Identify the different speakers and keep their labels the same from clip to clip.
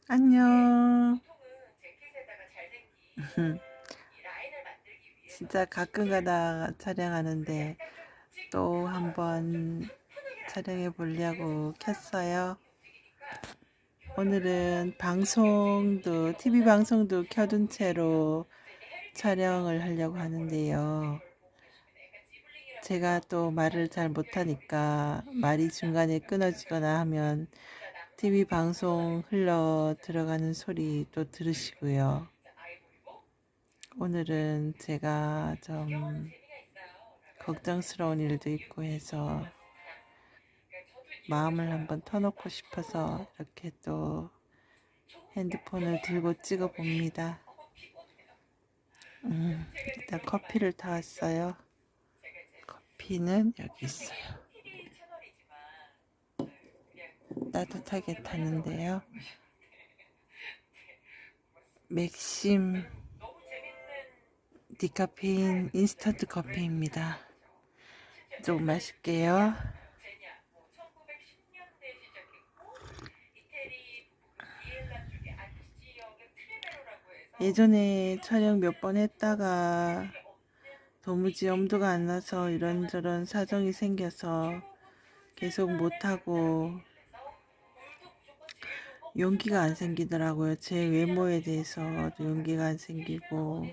Speaker 1: 안녕. 진짜 가끔 가다 촬영하는데 또 한번 촬영해 보려고 켰어요. 오늘은 TV 방송도 켜둔 채로 촬영을 하려고 하는데요. 제가 또 말을 잘 못하니까 말이 중간에 끊어지거나 하면 TV 방송 흘러 들어가는 소리 또 들으시고요. 오늘은 제가 좀 걱정스러운 일도 있고 해서 마음을 한번 터놓고 싶어서 이렇게 또 핸드폰을 들고 찍어 봅니다. 일단 커피를 타왔어요. 커피는 여기 있어요. 따뜻하게 타는데요. 맥심 디카페인 인스턴트 커피입니다. 좀 마실게요. 예전에 촬영 몇 번 했다가 도무지 엄두가 안 나서 이런저런 사정이 생겨서 계속 못하고 용기가 안 생기더라고요. 제 외모에 대해서도 용기가 안 생기고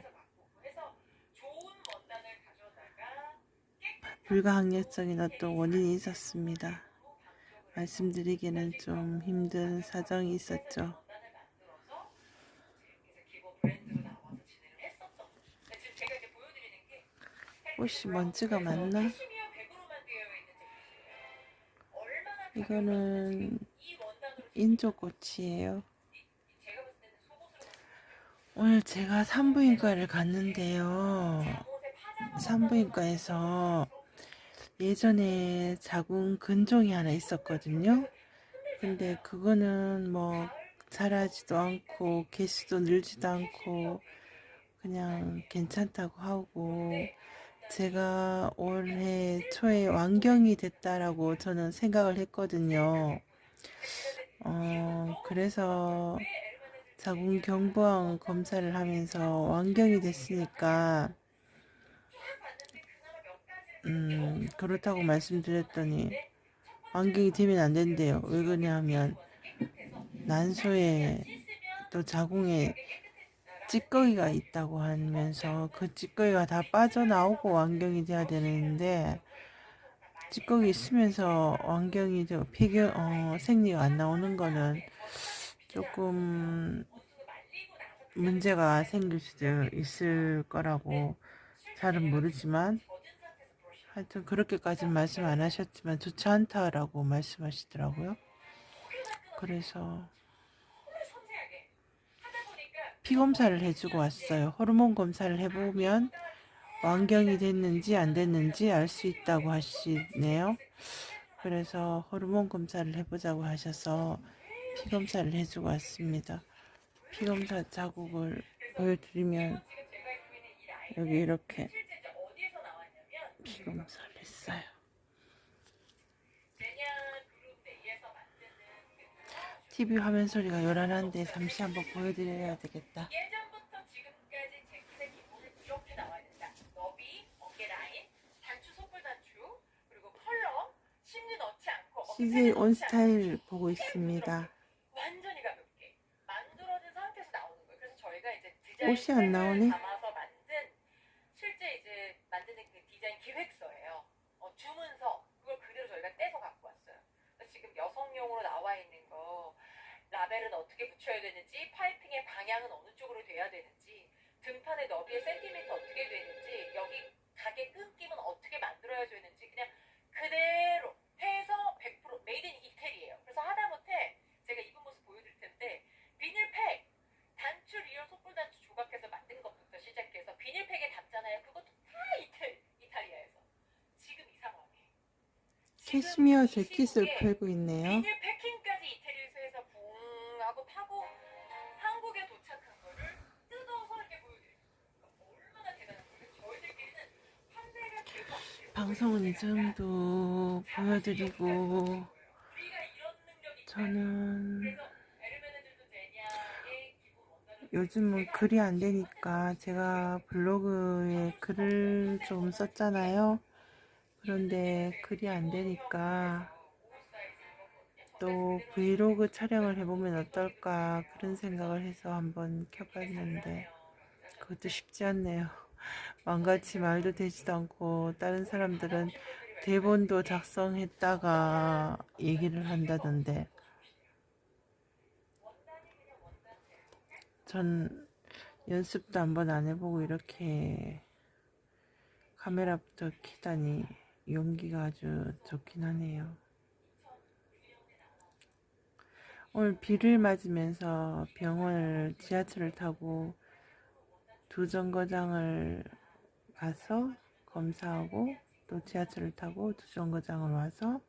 Speaker 1: 불가항력적인 어떤 원인이 있었습니다. 말씀드리기는 좀 힘든 사정이 있었죠. 혹시 먼지가 많나? 이거는 인조꽃이에요. 오늘 제가 산부인과를 갔는데요. 산부인과에서 예전에 자궁 근종이 하나 있었거든요. 근데 그거는 뭐 자라지도 않고 개수도 늘지도 않고 그냥 괜찮다고 하고, 제가 올해 초에 완경이 됐다라고 저는 생각을 했거든요. 그래서 자궁경부암 검사를 하면서 완경이 됐으니까 그렇다고 말씀드렸더니 완경이 되면 안 된대요. 왜 그러냐면 난소에 또 자궁에 찌꺼기가 있다고 하면서 그 찌꺼기가 다 빠져나오고 완경이 돼야 되는데, 찌꺼기 있으면서 완경이 되고 생리가 안 나오는 거는 조금 문제가 생길 수도 있을 거라고 잘은 모르지만, 하여튼 그렇게까지는 말씀 안 하셨지만 좋지 않다라고 말씀하시더라고요. 그래서 피 검사를 해주고 왔어요. 호르몬 검사를 해보면 완경이 됐는지 안 됐는지 알 수 있다고 하시네요. 그래서 호르몬 검사를 해보자고 하셔서 피 검사를 해주고 왔습니다. 피 검사 자국을 보여드리면 여기 이렇게 피 검사를 했어요. TV 화면 소리가 요란한데 잠시 한번 보여드려야 되겠다. CJ 온스타일 보고 있습니다. 옷이 안 나오네. 실제 이제 만드는 그 디자인 기획서예요. 주문서 그걸 그대로 저희가 떼서 갖고 왔어요. 지금 여성용으로 나와 있는 거, 라벨은 어떻게 붙여야 되는지, 파이핑의 방향은 어느 쪽으로 돼야 되는지, 등판의 너비의 센티미터 어떻게 되는지, 여기 가게 끊김은 어떻게 만들어야 되는지 그냥 그대로 해서 100% 메이드 인 이태리예요. 그래서 하다못해 제가 입은 모습 보여드릴 텐데, 비닐팩 단추 리얼 속불 단추 조각해서 만든 것부터 시작해서 비닐팩에 담잖아요. 그것도 다 이탈리아에서. 지금 이 상황에 캐시미어 재킷을 팔고 있네요. 비닐 패킹까지 이태리에서 해서 붕 하고 타고 한국에 도착한 거를 뜯어서 이렇게 보여드려요. 얼마나 대단한 거예요. 저희들끼리는 판매가 계속 안 돼요. 방송은 이 정도 보여드리고, 저는
Speaker 2: 요즘은 글이 안 되니까 제가 블로그에 글을 좀 썼잖아요. 그런데 글이 안 되니까 또 브이로그 촬영을 해보면 어떨까 그런 생각을 해서 한번 켜봤는데 그것도 쉽지 않네요. 왕같이 말도 되지도 않고 다른 사람들은 대본도 작성했다가 얘기를 한다던데 전 연습도 한번 안 해보고 이렇게 카메라부터 켜다니 용기가 아주 좋긴 하네요. 오늘 비를 맞으면서 병원을 지하철을 타고 두 정거장을 가서 검사하고 또 지하철을 타고 두 정거장을 와서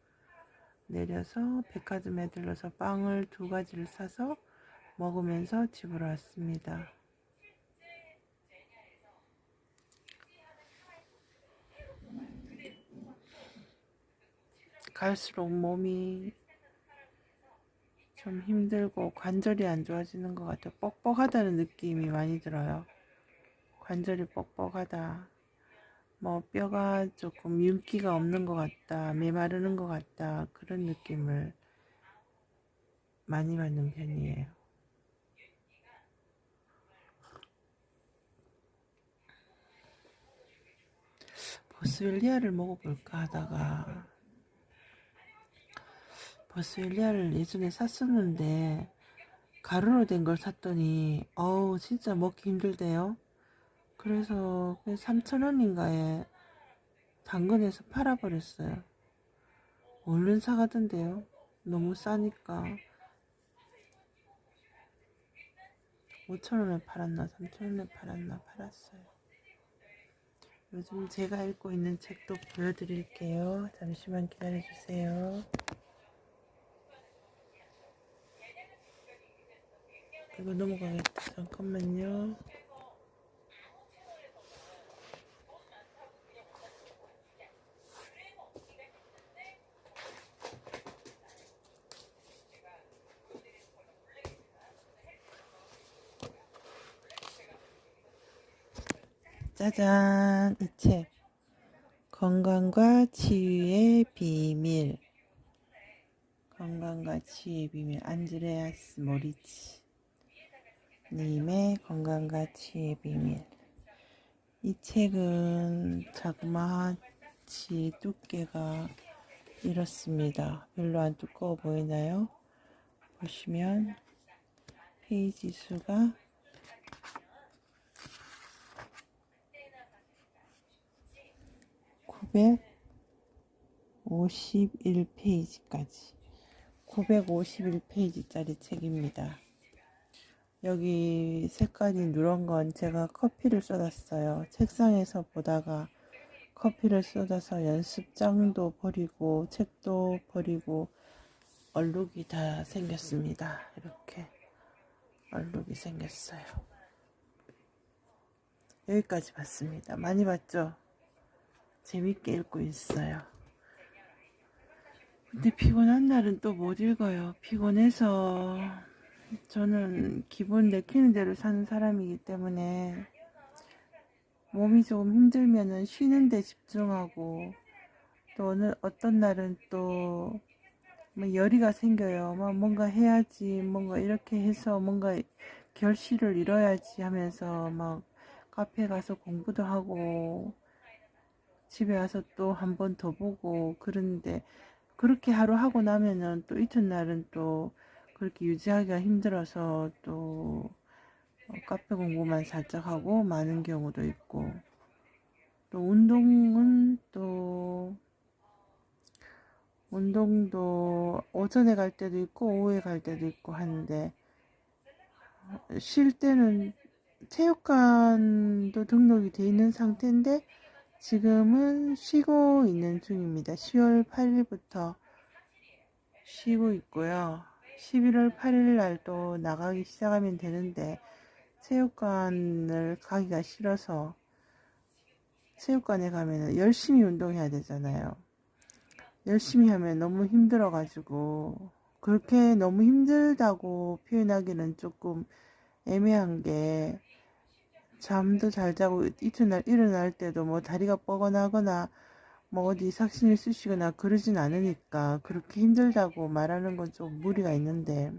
Speaker 2: 내려서 백화점에 들러서 빵을 2가지를 사서 먹으면서 집으로 왔습니다. 갈수록 몸이 좀 힘들고 관절이 안 좋아지는 것 같아요. 뻑뻑하다는 느낌이 많이 들어요. 관절이 뻑뻑하다. 뭐 뼈가 조금 윤기가 없는 것 같다. 메마르는 것 같다. 그런 느낌을 많이 받는 편이에요. 보스웰리아를 먹어볼까 하다가 보스웰리아를 예전에 샀었는데 가루로 된 걸 샀더니 어우 진짜 먹기 힘들대요. 그래서 3,000원인가에 당근에서 팔아버렸어요. 얼른 사가던데요. 너무 싸니까 5,000원에 팔았나 3,000원에 팔았나 팔았어요. 요즘 제가 읽고 있는 책도 보여드릴게요. 잠시만 기다려주세요. 이거 넘어가겠다. 잠깐만요. 짜잔! 이 책. 건강과 치유의 비밀. 건강과 치유의 비밀. 안드레아스 모리치 님의 건강과 치유의 비밀. 이 책은 자그마치 두께가 이렇습니다. 별로 안 두꺼워 보이나요? 보시면 페이지 수가 951페이지까지 951페이지짜리 책입니다. 여기 색깔이 누런 건 제가 커피를 쏟았어요. 책상에서 보다가 커피를 쏟아서 연습장도 버리고 책도 버리고 얼룩이 다 생겼습니다. 이렇게 얼룩이 생겼어요. 여기까지 봤습니다. 많이 봤죠? 재밌게 읽고 있어요. 근데 피곤한 날은 또 못 읽어요. 피곤해서 저는 기분 내키는 대로 사는 사람이기 때문에 몸이 조금 힘들면은 쉬는 데 집중하고 또 어떤 날은 또 뭐 열의가 생겨요. 막 뭔가 해야지, 뭔가 이렇게 해서 뭔가 결실을 이뤄야지 하면서 막 카페 가서 공부도 하고 집에 와서 또 한 번 더 보고 그러는데 그렇게 하루 하고 나면은 또 이튿날은 또 그렇게 유지하기가 힘들어서 또 카페 공부만 살짝 하고 마는 경우도 있고 또 운동도 오전에 갈 때도 있고 오후에 갈 때도 있고 하는데 쉴 때는 체육관도 등록이 돼 있는 상태인데 지금은 쉬고 있는 중입니다. 10월 8일부터 쉬고 있고요. 11월 8일 날 또 나가기 시작하면 되는데 체육관을 가기가 싫어서 체육관에 가면 열심히 운동해야 되잖아요. 열심히 하면 너무 힘들어가지고 그렇게 너무 힘들다고 표현하기는 조금 애매한 게 잠도 잘 자고 이튿날 일어날 때도 뭐 다리가 뻐근하거나 뭐 어디 삭신을 쑤시거나 그러진 않으니까 그렇게 힘들다고 말하는 건 좀 무리가 있는데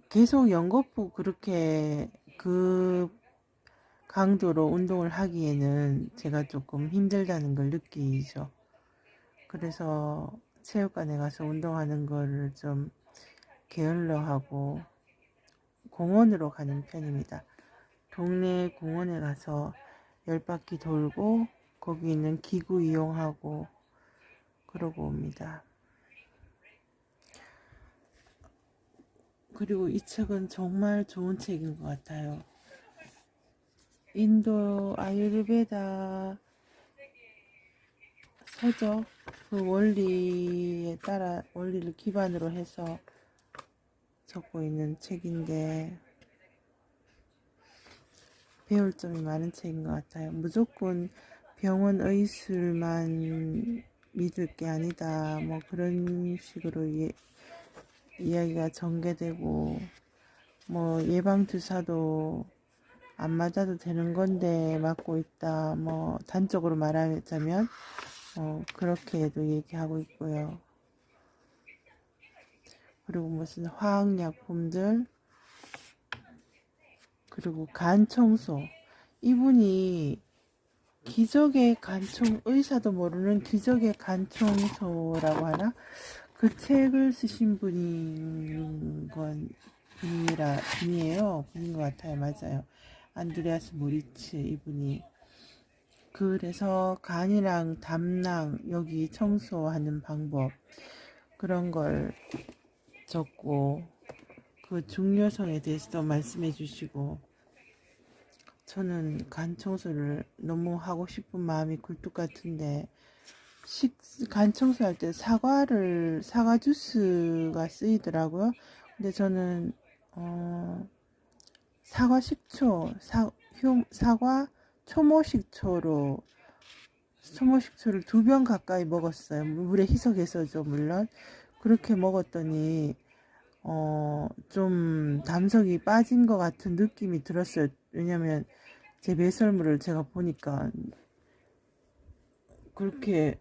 Speaker 2: 계속 연거푸 그렇게 그 강도로 운동을 하기에는 제가 조금 힘들다는 걸 느끼죠. 그래서 체육관에 가서 운동하는 거를 좀 게을러하고 공원으로 가는 편입니다. 동네 공원에 가서 10바퀴 돌고 거기 있는 기구 이용하고 그러고 옵니다. 그리고 이 책은 정말 좋은 책인 것 같아요. 인도 아유르베다 서적 그 원리를 기반으로 해서 적고 있는 책인데 배울 점이 많은 책인 것 같아요. 무조건 병원 의술만 믿을 게 아니다. 뭐 그런 식으로 이야기가 전개되고 뭐 예방주사도 안 맞아도 되는 건데 맞고 있다. 뭐 단적으로 말하자면 그렇게도 얘기하고 있고요. 그리고 무슨 화학약품들 그리고 간 청소 이분이 기적의 의사도 모르는 기적의 간 청소라고 하나? 그 책을 쓰신 분인 분인 것 같아요. 맞아요. 안드레아스 모리츠 이분이. 그래서 간이랑 담낭 여기 청소하는 방법 그런 걸 적고 그 중요성에 대해서도 말씀해 주시고 저는 간 청소를 너무 하고 싶은 마음이 굴뚝 같은데 간 청소할 때 사과 주스가 쓰이더라고요. 근데 저는 사과 식초, 사과 초모식초를 2병 가까이 먹었어요. 물에 희석해서죠, 물론. 그렇게 먹었더니 좀 담석이 빠진 것 같은 느낌이 들었어요. 왜냐면 제 배설물을 제가 보니까 그렇게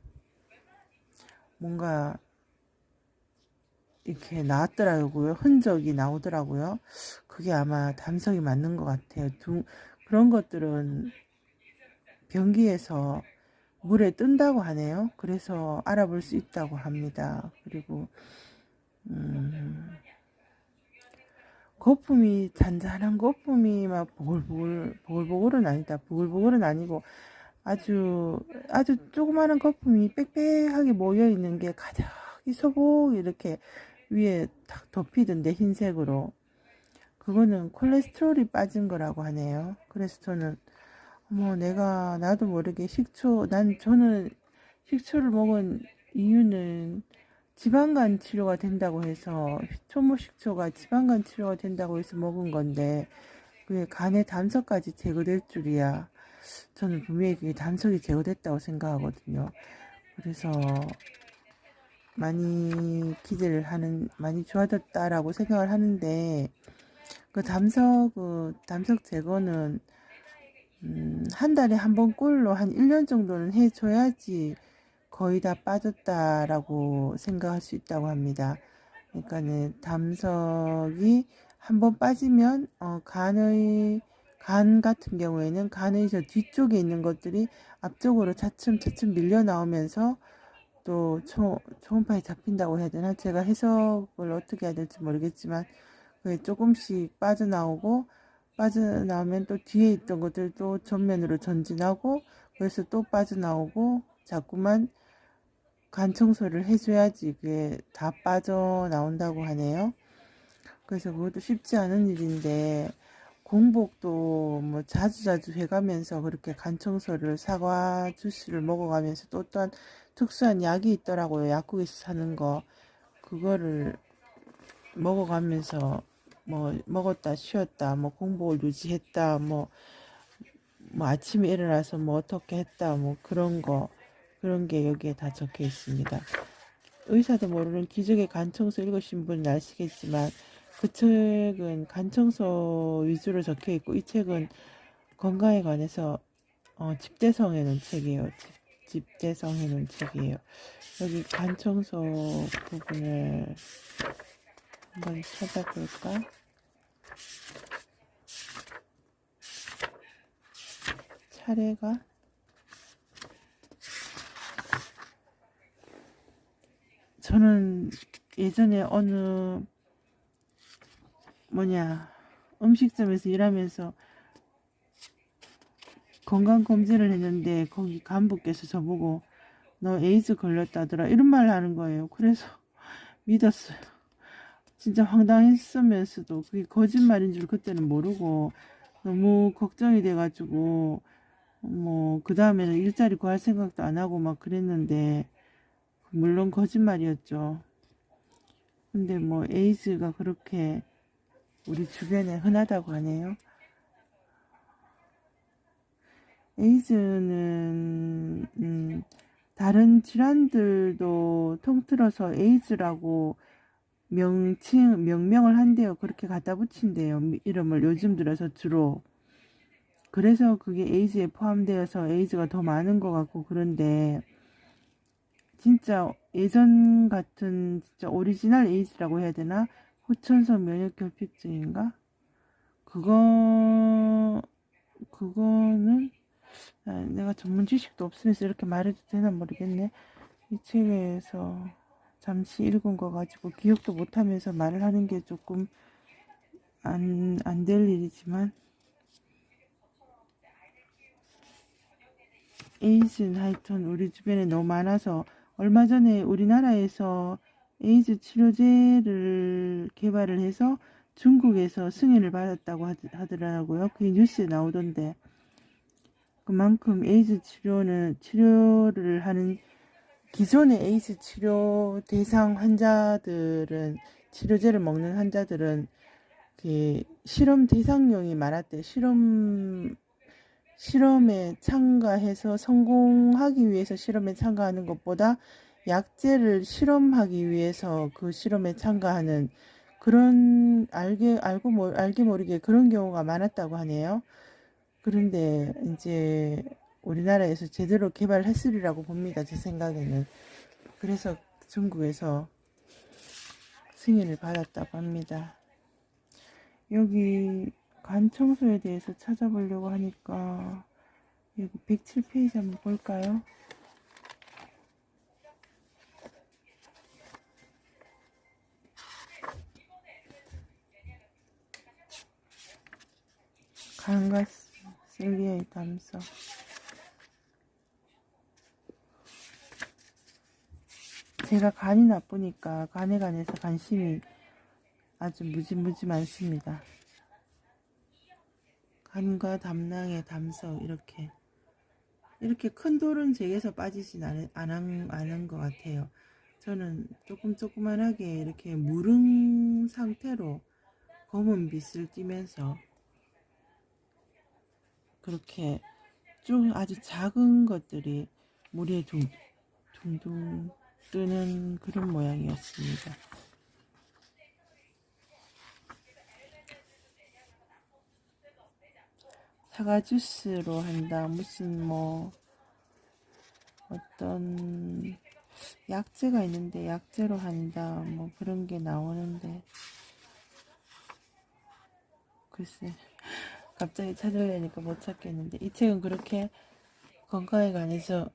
Speaker 2: 뭔가 이렇게 나왔더라고요. 흔적이 나오더라고요. 그게 아마 담석이 맞는 것 같아요. 그런 것들은 변기에서 물에 뜬다고 하네요. 그래서 알아볼 수 있다고 합니다. 그리고 거품이 잔잔한 거품이 막 보글보글은 아니다. 보글보글은 아니고 아주 조그마한 거품이 빽빽하게 모여 있는 게 가득히 소복 이렇게 위에 탁 덮이던데 흰색으로 그거는 콜레스테롤이 빠진 거라고 하네요. 그래서 저는 나도 모르게 저는 식초를 먹은 이유는 지방간 치료가 된다고 해서 초모식초가 지방간 치료가 된다고 해서 먹은 건데 그게 간의 담석까지 제거될 줄이야. 저는 분명히 그게 담석이 제거됐다고 생각하거든요. 그래서 많이 좋아졌다라고 생각을 하는데 그 담석 제거는 한 달에 한 번 꼴로 한 1년 정도는 해줘야지 거의 다 빠졌다라고 생각할 수 있다고 합니다. 그러니까는 담석이 한 번 빠지면 간 같은 경우에는 간의 저 뒤쪽에 있는 것들이 앞쪽으로 차츰 밀려 나오면서 또 초음파에 잡힌다고 해야 되나? 제가 해석을 어떻게 해야 될지 모르겠지만 그게 조금씩 빠져나오면 또 뒤에 있던 것들도 전면으로 전진하고 그래서 또 빠져나오고 자꾸만 간 청소를 해줘야지 그게 다 빠져나온다고 하네요. 그래서 그것도 쉽지 않은 일인데 공복도 뭐 자주 해가면서 그렇게 간 청소를 사과 주스를 먹어가면서 또 또한 특수한 약이 있더라고요. 약국에서 사는 거 그거를 먹어가면서 뭐 먹었다 쉬었다 뭐 공복을 유지했다 뭐 아침에 일어나서 뭐 어떻게 했다 뭐 그런 게 여기에 다 적혀 있습니다. 의사도 모르는 기적의 간 청소 읽으신 분은 아시겠지만 그 책은 간청소 위주로 적혀 있고 이 책은 건강에 관해서 집대성 해놓은 책이에요. 집대성 해놓은 책이에요. 여기 간청소 부분을 한번 찾아볼까? 차례가 저는 예전에 어느 음식점에서 일하면서 건강검진을 했는데 거기 간부께서 저보고 너 에이즈 걸렸다더라 이런 말을 하는 거예요. 그래서 믿었어요. 진짜 황당했으면서도 그게 거짓말인 줄 그때는 모르고 너무 걱정이 돼가지고 뭐 그 다음에는 일자리 구할 생각도 안 하고 막 그랬는데 물론 거짓말이었죠. 근데 뭐 에이즈가 그렇게 우리 주변에 흔하다고 하네요. 에이즈는 다른 질환들도 통틀어서 에이즈라고 명명을 한대요. 그렇게 갖다 붙인대요. 이름을 요즘 들어서 주로. 그래서 그게 에이즈에 포함되어서 에이즈가 더 많은 것 같고 그런데 진짜 예전 같은 진짜 오리지널 에이즈라고 해야 되나? 후천성 면역결핍증인가? 그거는 내가 전문 지식도 없으면서 이렇게 말해도 되나 모르겠네. 이 책에서 잠시 읽은 거 가지고 기억도 못하면서 말을 하는 게 조금 안 될 일이지만 에이즈는 하여튼 우리 주변에 너무 많아서 얼마 전에 우리나라에서 에이즈 치료제를 개발을 해서 중국에서 승인을 받았다고 하더라고요. 그게 뉴스에 나오던데 그만큼 에이즈 치료를 하는 기존의 에이즈 치료 대상 환자들은 치료제를 먹는 환자들은 그 실험 대상용이 많았대. 실험에 참가해서 성공하기 위해서 실험에 참가하는 것보다 약제를 실험하기 위해서 그 실험에 참가하는 그런 알게 모르게 그런 경우가 많았다고 하네요. 그런데 이제 우리나라에서 제대로 개발했으리라고 봅니다. 제 생각에는. 그래서 중국에서 승인을 받았다고 합니다. 여기 간 청소에 대해서 찾아보려고 하니까 여기 107페이지 한번 볼까요? 간과 쓸리의 담서. 제가 간이 나쁘니까 간에 관해서 관심이 아주 무지무지 많습니다. 간과 담낭의 담서 이렇게 큰 돌은 제게서 빠지진 않은 것 같아요. 저는 조그만하게 이렇게 무릉 상태로 검은 빛을 띠면서 그렇게 좀 아주 작은 것들이 물에 둥둥 뜨는 그런 모양이었습니다. 사과 주스로 한다. 무슨 뭐 어떤 약재가 있는데 약재로 한다. 뭐 그런 게 나오는데 글쎄 갑자기 찾으려니까 못 찾겠는데 이 책은 그렇게 건강에 관해서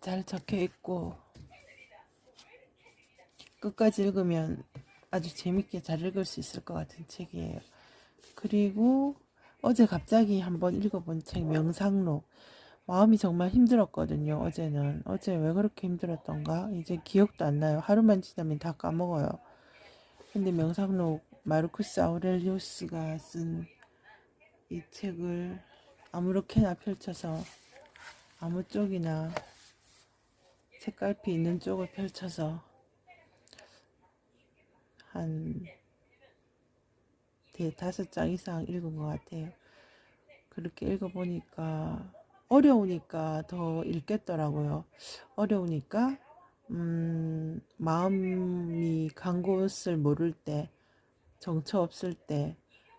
Speaker 2: 잘 적혀 있고 끝까지 읽으면 아주 재밌게 잘 읽을 수 있을 것 같은 책이에요. 그리고 어제 갑자기 한번 읽어본 책 명상록. 마음이 정말 힘들었거든요. 어제 왜 그렇게 힘들었던가 이제 기억도 안 나요. 하루만 지나면 다 까먹어요. 근데 명상록 마르쿠스 아우렐리우스가 쓴 이 책을 아무렇게나 펼쳐서 아무 쪽이나 색깔피 있는 쪽을 펼쳐서 한 5장 이상 읽은 것 같아요. 그렇게 읽어보니까 어려우니까 더 읽겠더라고요. 어려우니까 마음이 간 곳을 모를 때 정처 없을 때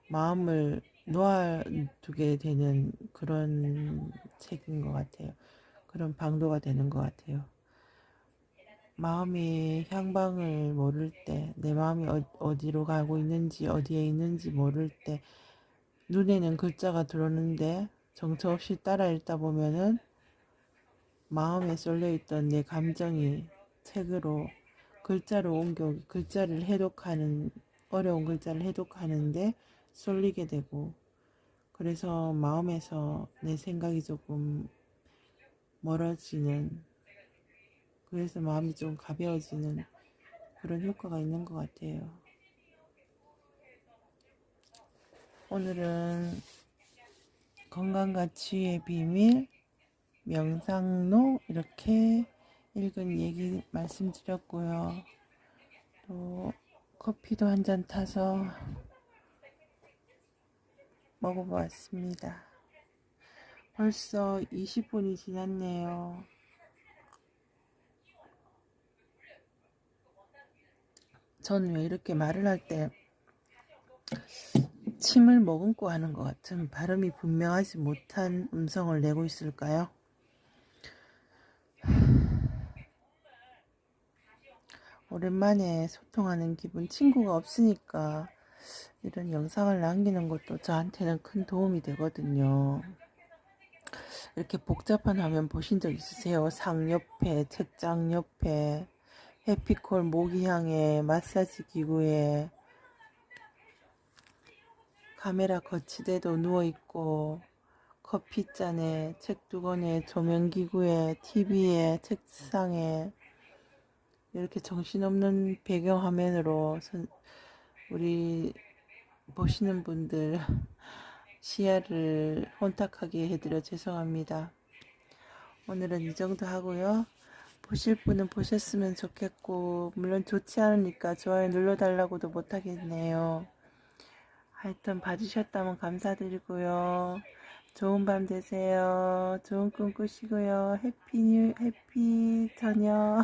Speaker 2: 마음을 놓아두게 되는 그런 책인 것 같아요. 그런 방도가 되는 것 같아요. 마음이 향방을 모를 때, 내 마음이 어디로 가고 있는지, 어디에 있는지 모를 때, 눈에는 글자가 들어오는데 정처 없이 따라 읽다 보면은 마음에 쏠려있던 내 감정이 책으로 글자를 해독하는, 어려운 글자를 해독하는데 쏠리게 되고, 그래서 마음에서 내 생각이 조금 멀어지는, 그래서 마음이 좀 가벼워지는 그런 효과가 있는 것 같아요. 오늘은 건강과 치유의 비밀, 명상록 이렇게 읽은 얘기 말씀드렸고요. 또 커피도 한 잔 타서 먹어보았습니다. 벌써 20분이 지났네요. 전 왜 이렇게 말을 할 때 침을 머금고 하는 것 같은 발음이 분명하지 못한 음성을 내고 있을까요? 오랜만에 소통하는 기분, 친구가 없으니까 이런 영상을 남기는 것도 저한테는 큰 도움이 되거든요. 이렇게 복잡한 화면 보신 적 있으세요? 상 옆에, 책장 옆에, 해피콜 모기향에, 마사지 기구에, 카메라 거치대도 누워있고, 커피잔에, 책 두 권에, 조명기구에, TV에, 책상에, 이렇게 정신없는 배경화면으로 우리 보시는 분들 시야를 혼탁하게 해드려 죄송합니다. 오늘은 이 정도 하고요. 보실 분은 보셨으면 좋겠고, 물론 좋지 않으니까 좋아요 눌러달라고도 못하겠네요. 하여튼 봐주셨다면 감사드리고요. 좋은 밤 되세요. 좋은 꿈 꾸시고요. 해피 저녁.